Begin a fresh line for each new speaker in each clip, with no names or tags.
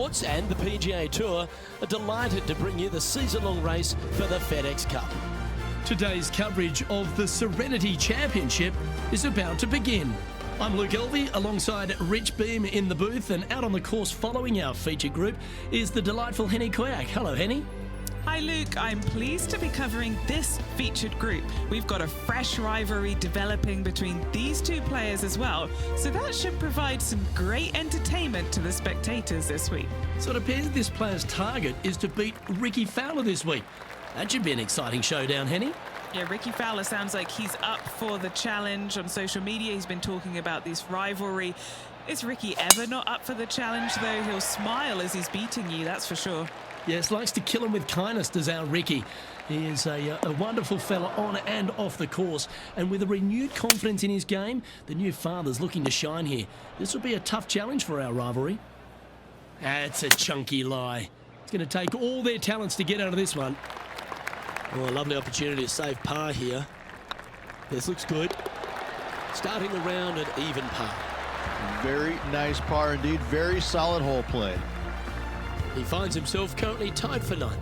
Sports and the PGA Tour are delighted to bring you the season-long race for the FedEx Cup. Today's coverage of the Serenity Championship is about to begin. I'm Luke Elvey alongside Rich Beam in the booth, and out on the course following our feature group is the delightful Henny Koyak. Hello, Henny.
Hi Luke, I'm pleased to be covering this featured group. We've got a fresh rivalry developing between these two players as well, so that should provide some great entertainment to the spectators this week.
So it appears this player's target is to beat Ricky Fowler this week. That should be an exciting showdown, Henny.
Yeah, Ricky Fowler sounds like he's up for the challenge. On social media, he's been talking about this rivalry. Is Ricky ever not up for the challenge, though? He'll smile as he's beating you, that's for sure.
Yes, likes to kill him with kindness, does our Ricky. He is a wonderful fella on and off the course. And with a renewed confidence in his game, the new father's looking to shine here. This will be a tough challenge for our rivalry. That's a chunky lie. It's going to take all their talents to get out of this one. Oh, a lovely opportunity to save par here. This looks good. Starting the round at even par.
Very nice par indeed. Very solid hole play.
He finds himself currently tied for ninth.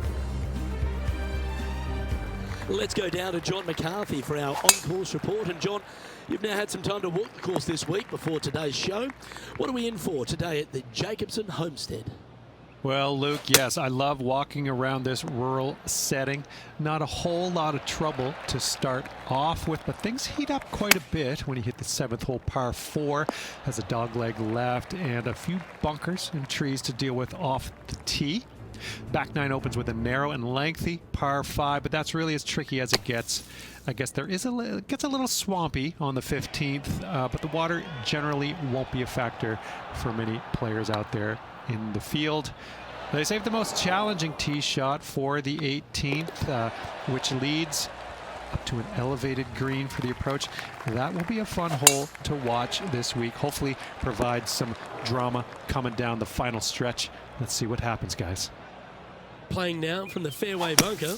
Let's go down to John McCarthy for our on-course report. And John, you've now had some time to walk the course this week before today's show. What are we in for today at the Jacobson Homestead?
Well, Luke, yes, I love walking around this rural setting. Not a whole lot of trouble to start off with, but things heat up quite a bit when you hit the 7th hole, par 4. Has a dogleg left and a few bunkers and trees to deal with off the tee. Back 9 opens with a narrow and lengthy par 5, but that's really as tricky as it gets. I guess it gets a little swampy on the 15th, but the water generally won't be a factor for many players out there in the field. They saved the most challenging tee shot for the 18th, which leads up to an elevated green for the approach. That will be a fun hole to watch this week. Hopefully provide some drama coming down the final stretch. Let's see what happens, guys.
Playing now from the fairway bunker.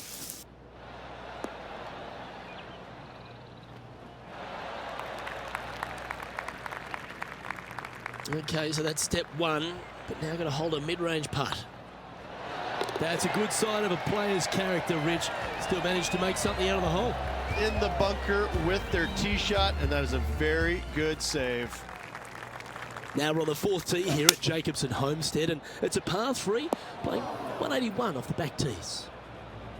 Okay, so that's step one, but now going to hold a mid-range putt. That's a good sign of a player's character, Rich. Still managed to make something out of the hole.
In the bunker with their tee shot, and that is a very good save.
Now we're on the 4th tee here at Jacobson Homestead, and it's a par 3, playing 181 off the back tees.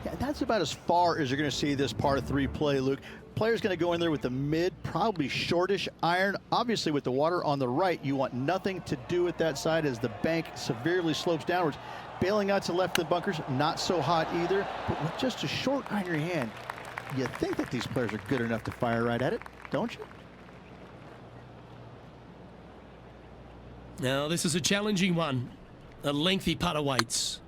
Yeah, that's about as far as you're going to see this par 3 play, Luke. Player's going to go in there with the mid, probably shortish iron. Obviously, with the water on the right, you want nothing to do with that side as the bank severely slopes downwards. Bailing out to left of the bunkers, not so hot either. But with just a short iron in your hand, you think that these players are good enough to fire right at it, don't you?
Now, this is a challenging one. A lengthy putt awaits.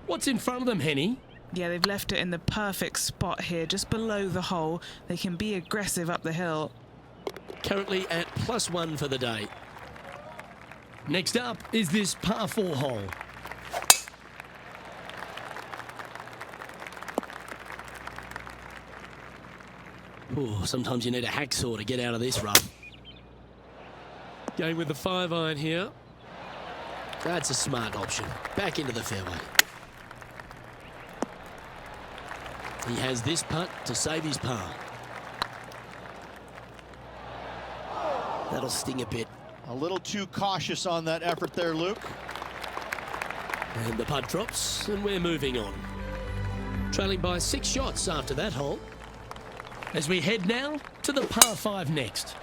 What's in front of them, Henny?
Yeah, they've left it in the perfect spot here, just below the hole. They can be aggressive up the hill.
Currently at +1 for the day. Next up is this par 4 hole. Ooh, sometimes you need a hacksaw to get out of this rough. Going with the 5-iron here. That's a smart option. Back into the fairway. He has this putt to save his par. That'll sting a bit.
A little too cautious on that effort there, Luke.
And the putt drops, and we're moving on. Trailing by 6 shots after that hole. As we head now to the par 5 next.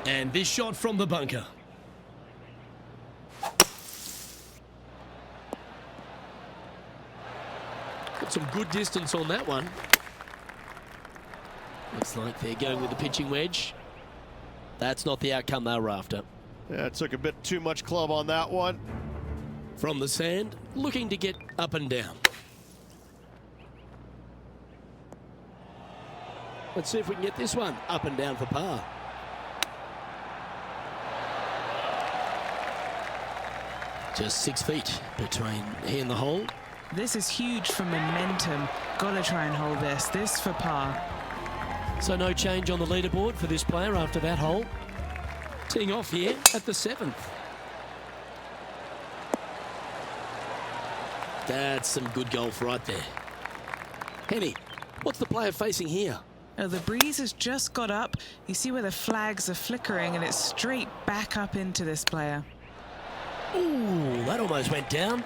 And this shot from the bunker. Got some good distance on that one. Looks like they're going with the pitching wedge. That's not the outcome they were after.
Yeah, it took a bit too much club on that one.
From the sand, looking to get up and down. Let's see if we can get this one up and down for par. Just 6 feet between he and the hole.
This is huge for momentum. Gotta try and hold this. This for par.
So no change on the leaderboard for this player after that hole. Teeing off here at the 7th. That's some good golf right there. Henny, what's the player facing here?
Oh, the breeze has just got up. You see where the flags are flickering, and it's straight back up into this player.
Ooh, that almost went down.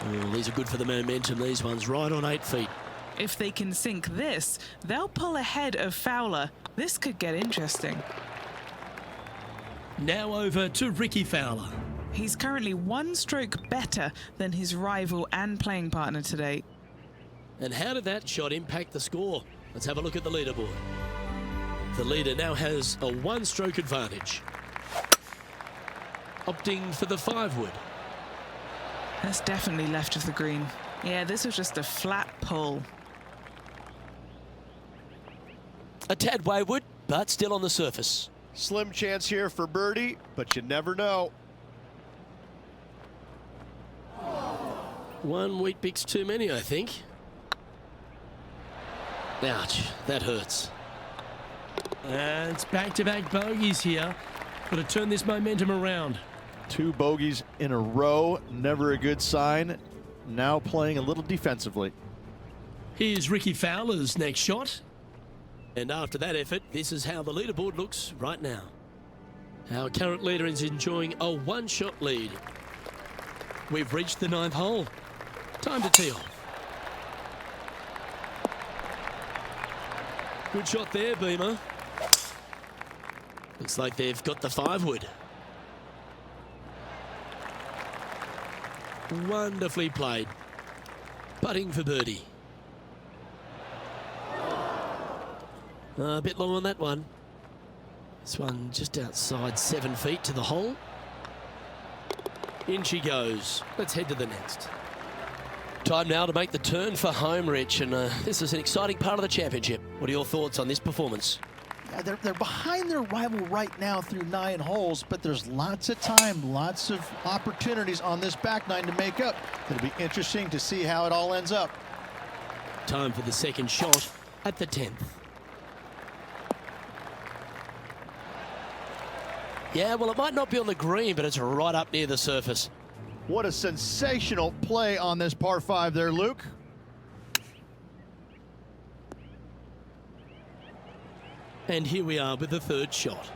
Oh, these are good for the momentum. These ones right on 8 feet.
If they can sink this, they'll pull ahead of Fowler. This could get interesting.
Now over to Ricky Fowler.
He's currently 1 stroke better than his rival and playing partner today.
And how did that shot impact the score? Let's have a look at the leaderboard. The leader now has a 1-stroke advantage. Opting for the 5-wood.
That's definitely left of the green. Yeah, this was just a flat pull.
A tad wayward, but still on the surface.
Slim chance here for birdie, but you never know.
1 wheat bix too many, I think. Ouch, that hurts. And it's back-to-back bogeys here. Got to turn this momentum around.
2 bogeys in a row, never a good sign. Now playing a little defensively.
Here's Ricky Fowler's next shot. And after that effort, this is how the leaderboard looks right now. Our current leader is enjoying a 1-shot lead. We've reached the 9th hole. Time to tee off. Good shot there, Beamer. Looks like they've got the 5-wood. Wonderfully played. Putting for birdie. A bit long on that one. This one just outside 7 feet to the hole. In she goes. Let's head to the next. Time now to make the turn for home, Rich, and this is an exciting part of the championship. What are your thoughts on this performance?
Yeah, they're behind their rival right now through 9 holes, but there's lots of time, lots of opportunities on this back 9 to make up. It'll be interesting to see how it all ends up.
Time for the second shot at the 10th. Yeah, well, it might not be on the green, but it's right up near the surface.
What a sensational play on this par 5 there, Luke.
And here we are with the 3rd shot.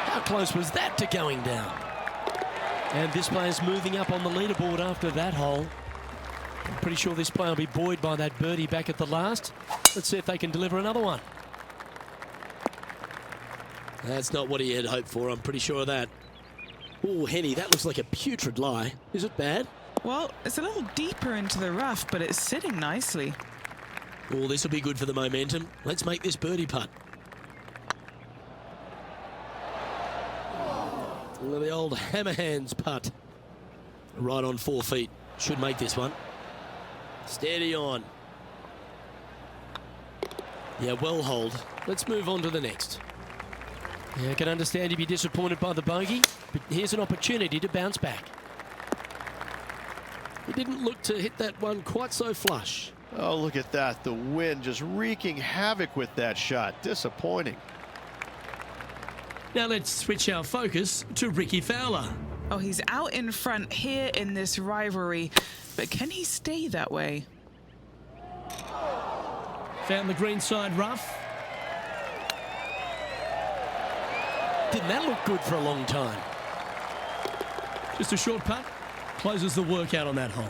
How close was that to going down? And this player's moving up on the leaderboard after that hole. I'm pretty sure this player will be buoyed by that birdie back at the last. Let's see if they can deliver another one. That's not what he had hoped for, I'm pretty sure of that. Oh, Henny, that looks like a putrid lie. Is it bad?
Well, it's a little deeper into the rough, but it's sitting nicely.
Oh, this will be good for the momentum. Let's make this birdie putt. Well, the old hammer hands putt. Right on 4 feet. Should make this one. Steady on. Yeah, well hold. Let's move on to the next. Yeah, I can understand you'd be disappointed by the bogey, but here's an opportunity to bounce back. He didn't look to hit that one quite so flush.
Oh, look at that. The wind just wreaking havoc with that shot. Disappointing.
Now let's switch our focus to Ricky Fowler.
Oh, he's out in front here in this rivalry, but can he stay that way?
Found the green side rough. Didn't that look good for a long time? Just a short putt. Closes the workout on that hole.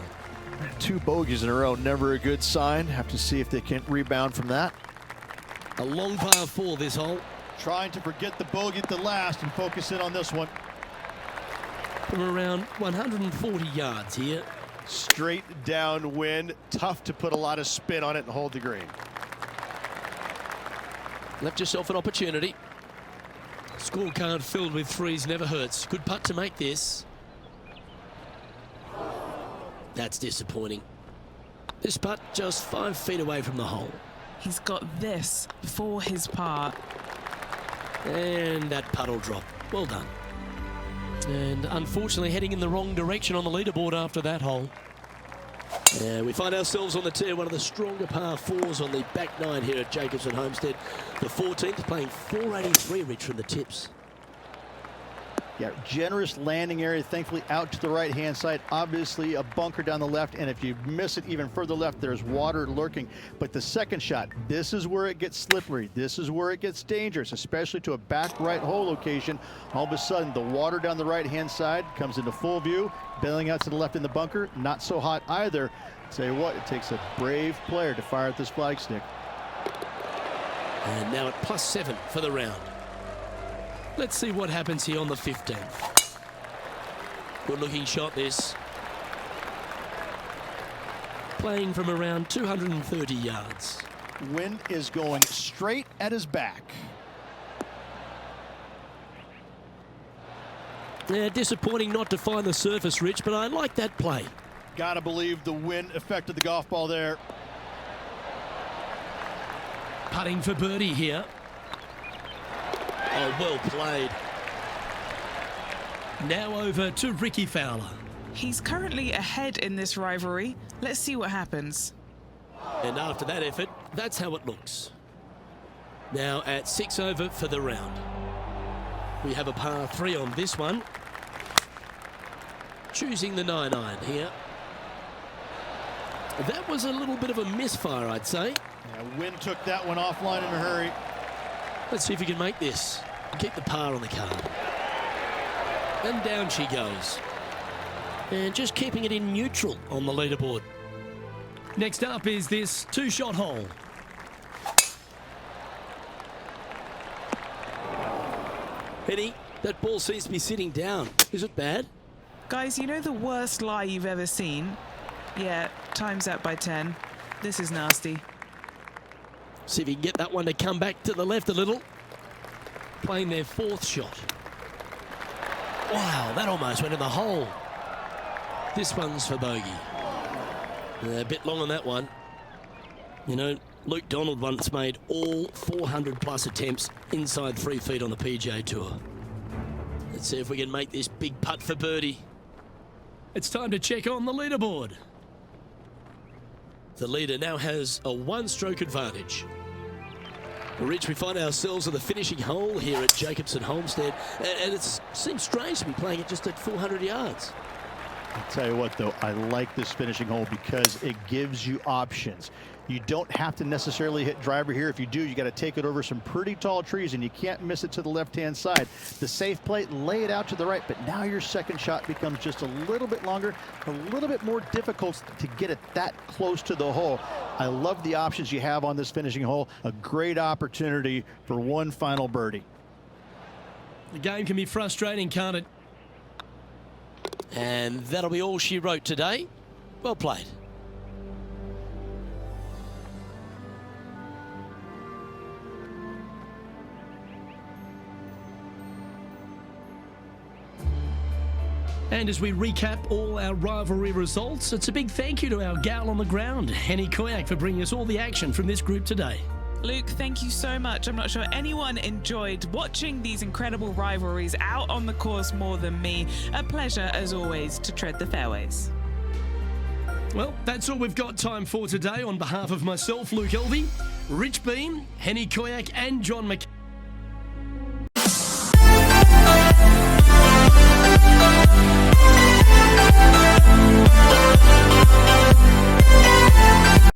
2 bogeys in a row, never a good sign. Have to see if they can rebound from that.
A long par 4 this hole.
Trying to forget the bogey at the last and focus in on this one.
From around 140 yards here.
Straight downwind. Tough to put a lot of spin on it and hold the green.
Left yourself an opportunity. Scorecard filled with 3s never hurts. Good putt to make this. That's disappointing. This putt just 5 feet away from the hole.
He's got this for his par.
And that putt will drop. Well done. And unfortunately heading in the wrong direction on the leaderboard after that hole. Yeah, we find ourselves on the tee, one of the stronger par fours on the back nine here at Jacobs and Homestead. The 14th playing 483, Rich, from the tips.
Yeah, generous landing area, thankfully out to the right-hand side. Obviously a bunker down the left, and if you miss it even further left, there's water lurking. But the second shot, this is where it gets slippery. This is where it gets dangerous, especially to a back right hole location. All of a sudden, the water down the right-hand side comes into full view, bailing out to the left in the bunker. Not so hot either. Tell you what, it takes a brave player to fire at this flagstick.
And now at +7 for the round. Let's see what happens here on the 15th. Good looking shot this. Playing from around 230 yards.
Wind is going straight at his back.
Yeah, disappointing not to find the surface, Rich, but I like that play.
Gotta believe the wind affected the golf ball there.
Putting for birdie here. Oh, well played. Now over to Ricky Fowler.
He's currently ahead in this rivalry. Let's see what happens.
And after that effort, that's how it looks. Now at 6 over for the round. We have a par 3 on this one. Choosing the 9-iron here. That was a little bit of a misfire, I'd say.
Yeah, wind took that one offline in a hurry.
Let's see if we can make this. Keep the par on the card. And down she goes. And just keeping it in neutral on the leaderboard. Next up is this 2-shot hole. Penny, that ball seems to be sitting down. Is it bad?
Guys, you know the worst lie you've ever seen? Yeah, time's up by 10. This is nasty.
See if you can get that one to come back to the left a little. Playing their 4th shot. Wow, that almost went in the hole. This one's for bogey. A bit long on that one. You know, Luke Donald once made all 400+ attempts inside 3 feet on the PGA Tour. Let's see if we can make this big putt for birdie. It's time to check on the leaderboard. The leader now has a 1-stroke advantage. Rich, we find ourselves at the finishing hole here at Jacobs and Homestead, and it seems strange to be playing it just at 400 yards.
I'll tell you what, though, I like this finishing hole because it gives you options. You don't have to necessarily hit driver here. If you do, you got to take it over some pretty tall trees, and you can't miss it to the left-hand side. The safe play, lay it out to the right, but now your second shot becomes just a little bit longer, a little bit more difficult to get it that close to the hole. I love the options you have on this finishing hole. A great opportunity for one final birdie.
The game can be frustrating, can't it? And that'll be all she wrote today. Well played. And as we recap all our rivalry results, it's a big thank you to our gal on the ground, Henny Koyak, for bringing us all the action from this group today.
Luke, thank you so much. I'm not sure anyone enjoyed watching these incredible rivalries out on the course more than me. A pleasure, as always, to tread the fairways.
Well, that's all we've got time for today. On behalf of myself, Luke Elvey, Rich Bean, Henny Koyak and John McKay.